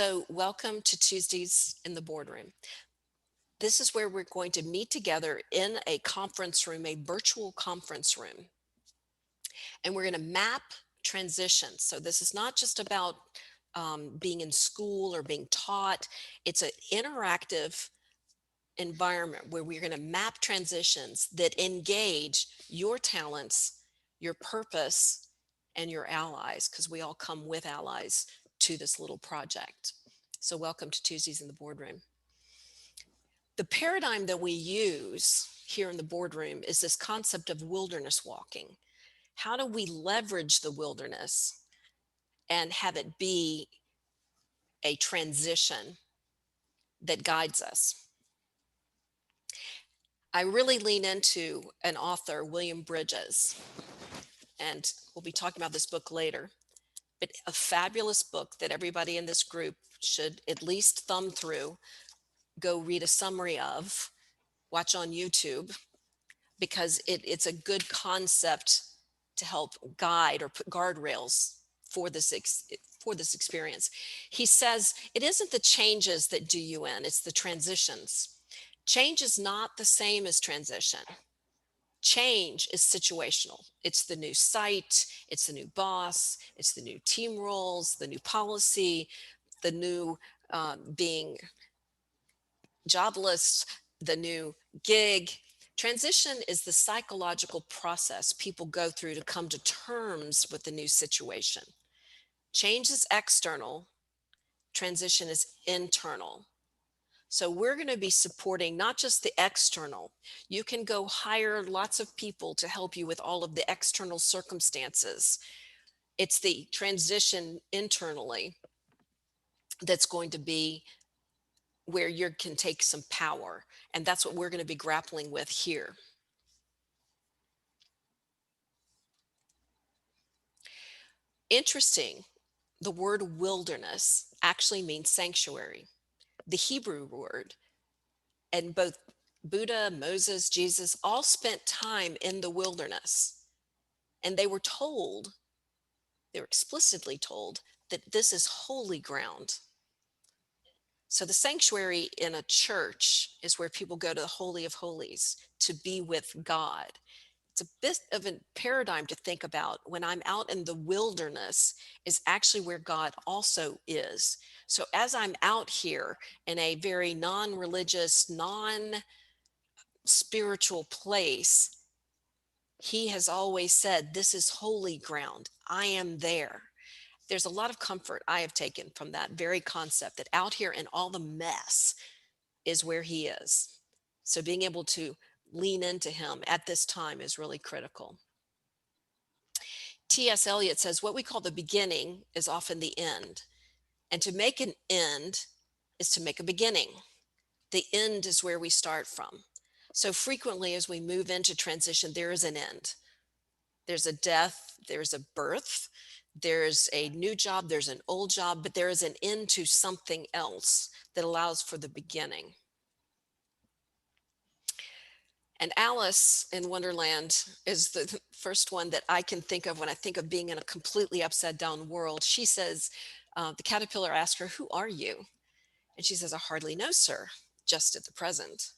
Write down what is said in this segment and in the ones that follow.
So, welcome to Tuesdays in the Boardroom. This is where we're going to meet together in a conference room, a virtual conference room, and we're going to map transitions. So, this is not just about being in school or being taught, it's an interactive environment where we're going to map transitions that engage your talents, your purpose, and your allies, because we all come with allies to this little project. So, welcome to Tuesdays in the Boardroom. The paradigm that we use here in the boardroom is this concept of wilderness walking. How do we leverage the wilderness and have it be a transition that guides us? I really lean into an author, William Bridges, and we'll be talking about this book later, but a fabulous book that everybody in this group should at least thumb through, go read a summary of, watch on YouTube, because it's a good concept to help guide or put guardrails for for this experience. He says it isn't the changes that do you in, it's the transitions. Change is not the same as transition. Change is situational. It's the new site, it's the new boss, it's the new team roles, the new policy, the new being jobless, the new gig. Transition is the psychological process people go through to come to terms with the new situation. Change is external, transition is internal. So we're going to be supporting not just the external. You can go hire lots of people to help you with all of the external circumstances. It's the transition internally that's going to be where you can take some power. And that's what we're going to be grappling with here. Interesting, the word wilderness actually means sanctuary. The Hebrew word, and both Buddha, Moses, Jesus all spent time in the wilderness. And they were explicitly told that this is holy ground. So the sanctuary in a church is where people go to the Holy of Holies to be with God. It's a bit of a paradigm to think about. When I'm out in the wilderness is actually where God also is. So as I'm out here in a very non-religious, non-spiritual place, he has always said, this is holy ground. I am there. There's a lot of comfort I have taken from that very concept that out here in all the mess is where he is. So being able to lean into him at this time is really critical. T.S. Eliot says, what we call the beginning is often the end. And to make an end is to make a beginning. The end is where we start from. So frequently, as we move into transition, there is an end. There's a death, there's a birth, there's a new job, there's an old job, but there is an end to something else that allows for the beginning. And Alice in Wonderland is the first one that I can think of when I think of being in a completely upside down world. She says, the caterpillar asked her, who are you? And she says, I hardly know, sir, just at the present.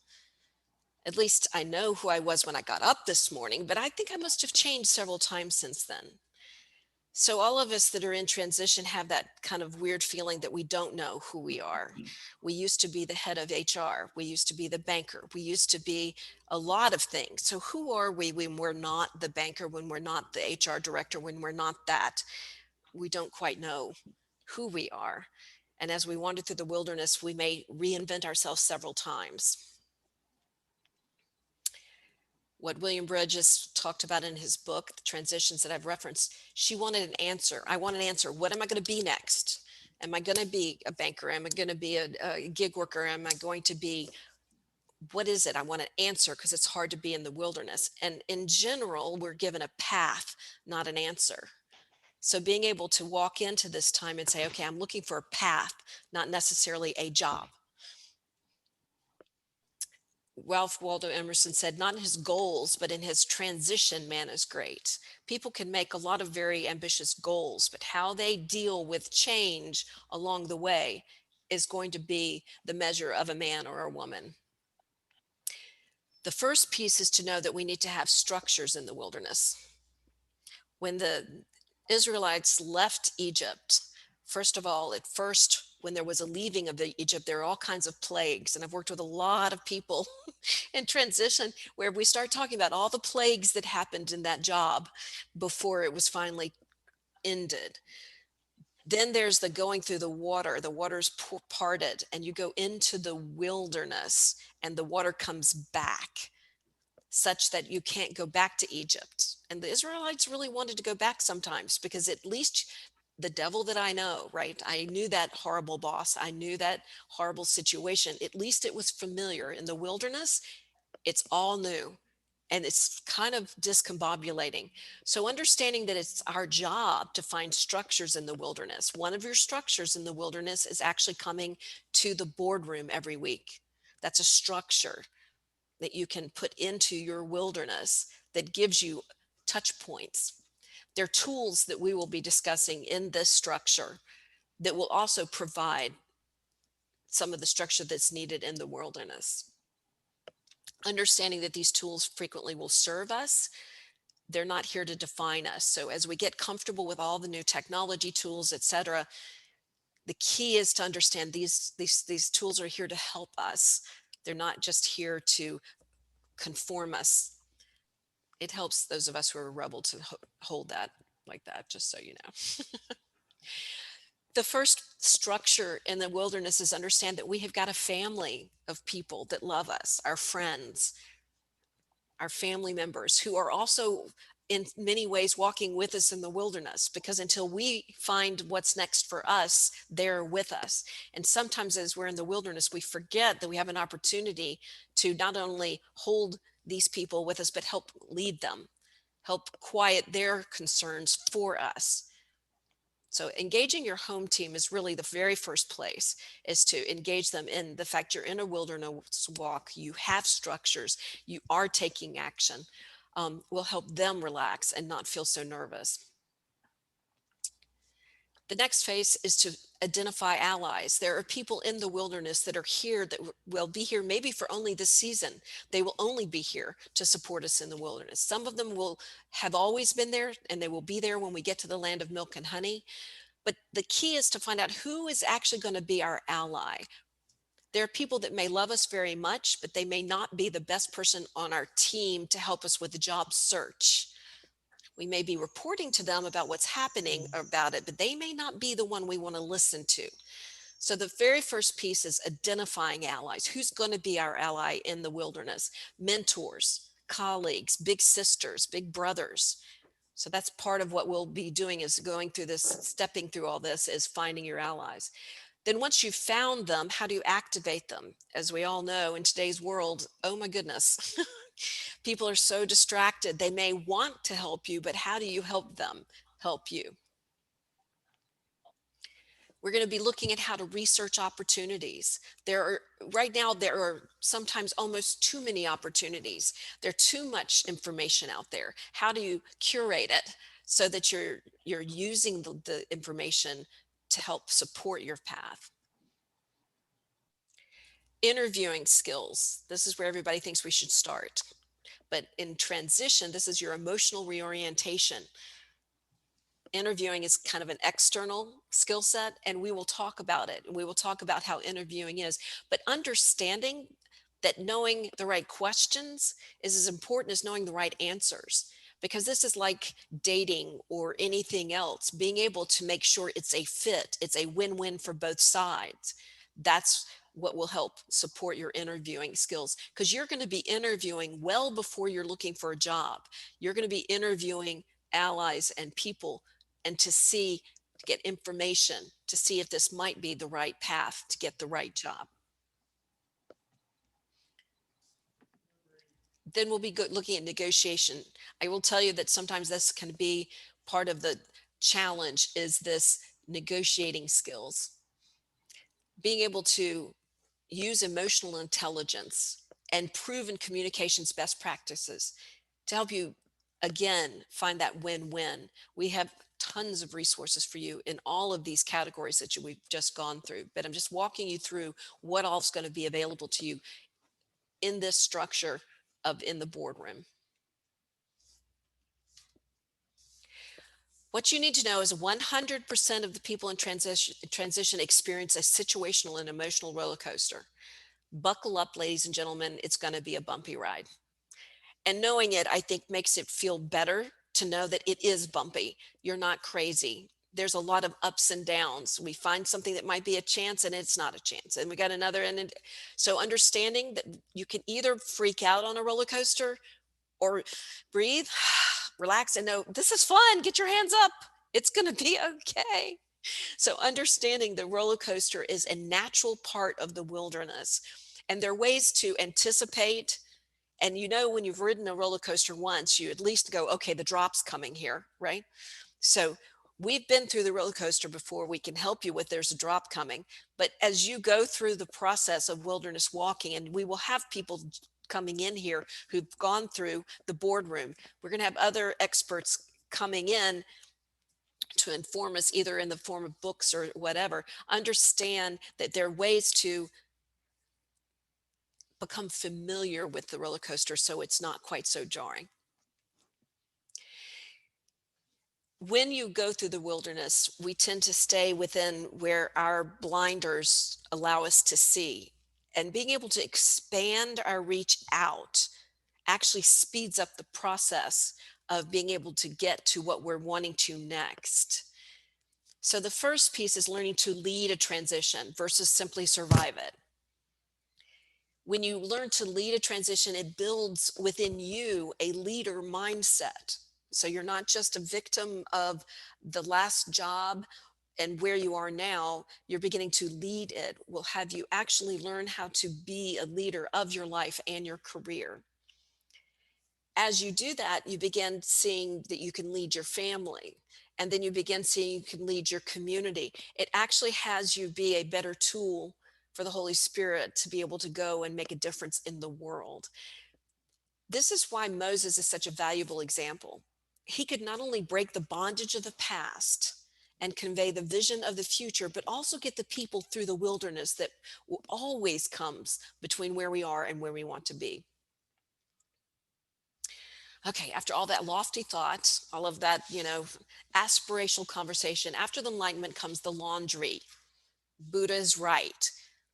At least I know who I was when I got up this morning, but I think I must have changed several times since then. So all of us that are in transition have that kind of weird feeling that we don't know who we are. We used to be the head of HR. We used to be the banker. We used to be a lot of things. So who are we when we're not the banker, when we're not the HR director, when we're not that? We don't quite know who we are. And as we wander through the wilderness, we may reinvent ourselves several times. What William Bridges talked about in his book, the transitions that I've referenced, she wanted an answer. I want an answer. What am I going to be next? Am I going to be a banker? Am I going to be a gig worker? Am I going to be, what is it? I want an answer because it's hard to be in the wilderness. And in general, we're given a path, not an answer. So being able to walk into this time and say, okay, I'm looking for a path, not necessarily a job. Ralph Waldo Emerson said, not in his goals, but in his transition, man is great. People can make a lot of very ambitious goals, but how they deal with change along the way is going to be the measure of a man or a woman. The first piece is to know that we need to have structures in the wilderness. When the Israelites left Egypt, first of all, at first, when there was a leaving of Egypt, there are all kinds of plagues. And I've worked with a lot of people in transition where we start talking about all the plagues that happened in that job before it was finally ended. Then there's the going through the water's parted, and you go into the wilderness, and the water comes back such that you can't go back to Egypt. And the Israelites really wanted to go back sometimes because at least the devil that I know, right? I knew that horrible boss. I knew that horrible situation. At least it was familiar. In the wilderness, it's all new and it's kind of discombobulating. So understanding that it's our job to find structures in the wilderness. One of your structures in the wilderness is actually coming to the boardroom every week. That's a structure that you can put into your wilderness that gives you touch points. They're tools that we will be discussing in this structure that will also provide some of the structure that's needed in the wilderness. Understanding that these tools frequently will serve us, they're not here to define us. So as we get comfortable with all the new technology tools, etc., the key is to understand these tools are here to help us. They're not just here to conform us. It helps those of us who are rebel to hold that like that, just so you know. The first structure in the wilderness is understand that we have got a family of people that love us, our friends, our family members who are also in many ways walking with us in the wilderness, because until we find what's next for us, they're with us. And sometimes as we're in the wilderness, we forget that we have an opportunity to not only hold these people with us, but help lead them, help quiet their concerns for us. So engaging your home team is really the very first place, is to engage them in the fact you're in a wilderness walk, you have structures, you are taking action, will help them relax and not feel so nervous. The next phase is to identify allies. There are people in the wilderness that are here that will be here maybe for only this season. They will only be here to support us in the wilderness. Some of them will have always been there and they will be there when we get to the land of milk and honey. But the key is to find out who is actually going to be our ally. There are people that may love us very much, but they may not be the best person on our team to help us with the job search. We may be reporting to them about what's happening about it, but they may not be the one we want to listen to. So the very first piece is identifying allies. Who's going to be our ally in the wilderness? Mentors, colleagues, big sisters, big brothers. So that's part of what we'll be doing, is going through this, stepping through all this, is finding your allies. Then once you've found them, how do you activate them? As we all know, in today's world, oh my goodness, people are so distracted. They may want to help you, but how do you help them help you? We're going to be looking at how to research opportunities. Right now, there are sometimes almost too many opportunities. There's too much information out there. How do you curate it so that you're using the information to help support your path? Interviewing skills. This is where everybody thinks we should start. But in transition, this is your emotional reorientation. Interviewing is kind of an external skill set, and we will talk about it. We will talk about how interviewing is, but understanding that knowing the right questions is as important as knowing the right answers, because this is like dating or anything else. Being able to make sure it's a fit, it's a win-win for both sides. That's what will help support your interviewing skills, because you're going to be interviewing well before you're looking for a job. You're going to be interviewing allies and people, and to get information to see if this might be the right path to get the right job. Then we'll be looking at negotiation. I will tell you that sometimes this can be part of the challenge, is this negotiating skills. Being able to use emotional intelligence and proven communications best practices to help you again find that win-win. We have tons of resources for you in all of these categories that we've just gone through, but I'm just walking you through what all's going to be available to you in this structure of in the boardroom. What you need to know is 100% of the people in transition experience a situational and emotional roller coaster. Buckle up, ladies and gentlemen, it's going to be a bumpy ride. And knowing it, I think, makes it feel better to know that it is bumpy. You're not crazy. There's a lot of ups and downs. We find something that might be a chance and it's not a chance. And we got another. So understanding that you can either freak out on a roller coaster or breathe, relax, and know this is fun. Get your hands up. It's going to be okay. So understanding the roller coaster is a natural part of the wilderness. And there are ways to anticipate. And when you've ridden a roller coaster once, you at least go, okay, the drop's coming here, right? So we've been through the roller coaster before. We can help you with there's a drop coming. But as you go through the process of wilderness walking, and we will have people coming in here who've gone through the boardroom, we're going to have other experts coming in to inform us either in the form of books or whatever. Understand that there are ways to become familiar with the roller coaster so it's not quite so jarring. When you go through the wilderness, we tend to stay within where our blinders allow us to see. And being able to expand our reach out actually speeds up the process of being able to get to what we're wanting to next. So the first piece is learning to lead a transition versus simply survive it. When you learn to lead a transition, it builds within you a leader mindset. So you're not just a victim of the last job and where you are now, you're beginning to lead it, will have you actually learn how to be a leader of your life and your career. As you do that, you begin seeing that you can lead your family. And then you begin seeing you can lead your community. It actually has you be a better tool for the Holy Spirit to be able to go and make a difference in the world. This is why Moses is such a valuable example. He could not only break the bondage of the past and convey the vision of the future, but also get the people through the wilderness that always comes between where we are and where we want to be. Okay, after all that lofty thought, all of that, aspirational conversation, after the enlightenment comes the laundry. Buddha is right.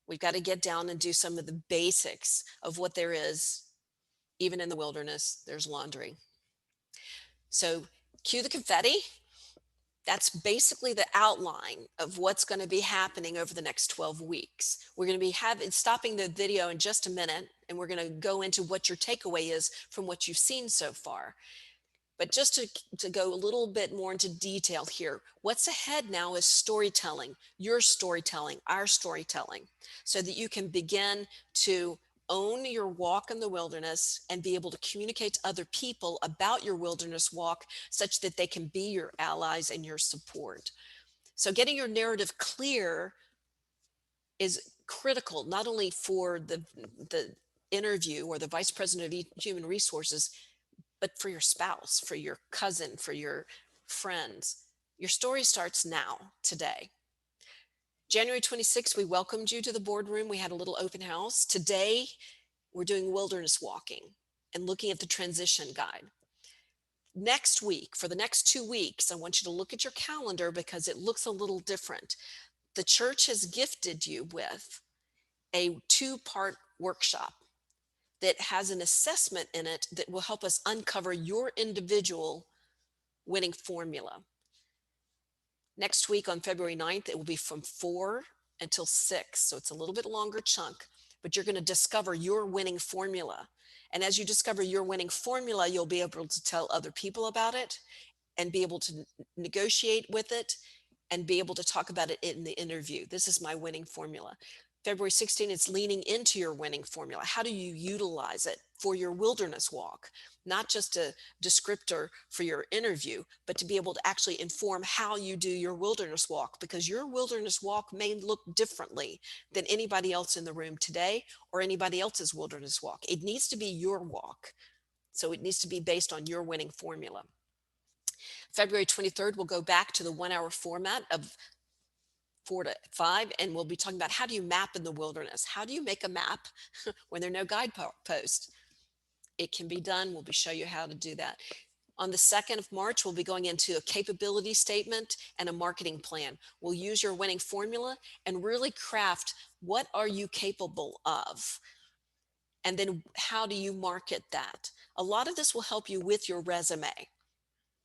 We've got to get down and do some of the basics of what there is. Even in the wilderness, there's laundry. So cue the confetti. That's basically the outline of what's going to be happening over the next 12 weeks. We're going to be stopping the video in just a minute, and we're going to go into what your takeaway is from what you've seen so far. But just to go a little bit more into detail here, what's ahead now is storytelling, your storytelling, our storytelling, so that you can begin to own your walk in the wilderness and be able to communicate to other people about your wilderness walk such that they can be your allies and your support. So getting your narrative clear is critical, not only for the interview or the vice president of human resources, but for your spouse, for your cousin, for your friends. Your story starts now, today. January 26th, we welcomed you to the boardroom. We had a little open house. Today, we're doing wilderness walking and looking at the transition guide. Next week, for the next 2 weeks, I want you to look at your calendar because it looks a little different. The church has gifted you with a 2-part workshop that has an assessment in it that will help us uncover your individual winning formula. Next week on February 9th, it will be from 4 until 6. So it's a little bit longer chunk, but you're going to discover your winning formula. And as you discover your winning formula, you'll be able to tell other people about it and be able to negotiate with it and be able to talk about it in the interview. This is my winning formula. February 16th is leaning into your winning formula. How do you utilize it for your wilderness walk? Not just a descriptor for your interview, but to be able to actually inform how you do your wilderness walk, because your wilderness walk may look differently than anybody else in the room today or anybody else's wilderness walk. It needs to be your walk. So it needs to be based on your winning formula. February 23rd, we'll go back to the 1 hour format of 4 to 5, and we'll be talking about how do you map in the wilderness? How do you make a map when there are no guideposts? It can be done. We'll show you how to do that. On the 2nd of March, we'll be going into a capability statement and a marketing plan. We'll use your winning formula and really craft what are you capable of? And then how do you market that? A lot of this will help you with your resume.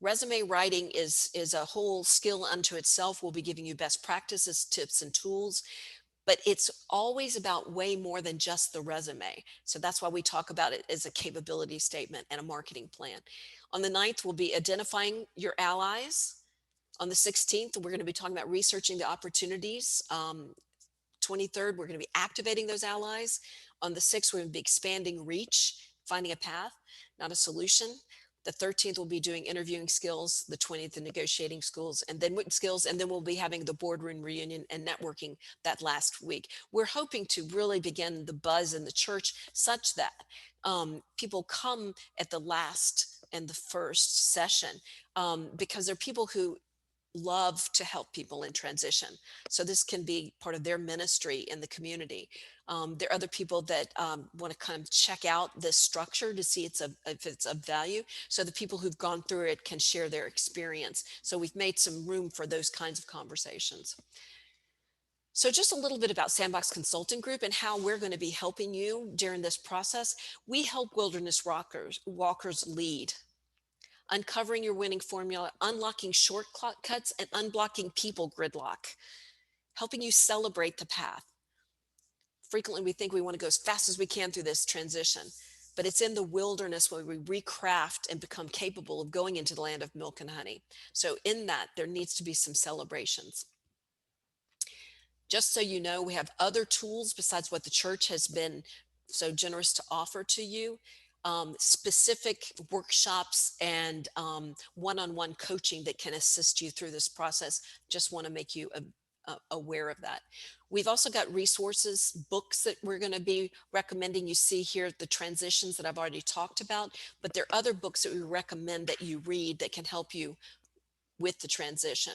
Resume writing is a whole skill unto itself. We'll be giving you best practices, tips, and tools, but it's always about way more than just the resume. So that's why we talk about it as a capability statement and a marketing plan. On the 9th, we'll be identifying your allies. On the 16th, we're going to be talking about researching the opportunities. 23rd, we're going to be activating those allies. On the 6th, we're going to be expanding reach, finding a path, not a solution. The 13th, we'll be doing interviewing skills. The 20th, the negotiating skills, and then we'll be having the boardroom reunion and networking that last week. We're hoping to really begin the buzz in the church such that people come at the last and the first session, because there are people who love to help people in transition. So this can be part of their ministry in the community. There are other people that want to kind of check out this structure to see if it's of value. So the people who've gone through it can share their experience. So we've made some room for those kinds of conversations. So just a little bit about Sandbox Consulting Group and how we're going to be helping you during this process. We help wilderness walkers lead, uncovering your winning formula, unlocking shortcuts, and unblocking people gridlock, helping you celebrate the path. Frequently, we think we want to go as fast as we can through this transition, but it's in the wilderness where we recraft and become capable of going into the land of milk and honey. So in that, there needs to be some celebrations. Just so you know, we have other tools besides what the church has been so generous to offer to you. Specific workshops and one-on-one coaching that can assist you through this process. Just want to make you aware of that. We've also got resources, books that we're going to be recommending. You see here the transitions that I've already talked about, but there are other books that we recommend that you read that can help you with the transition.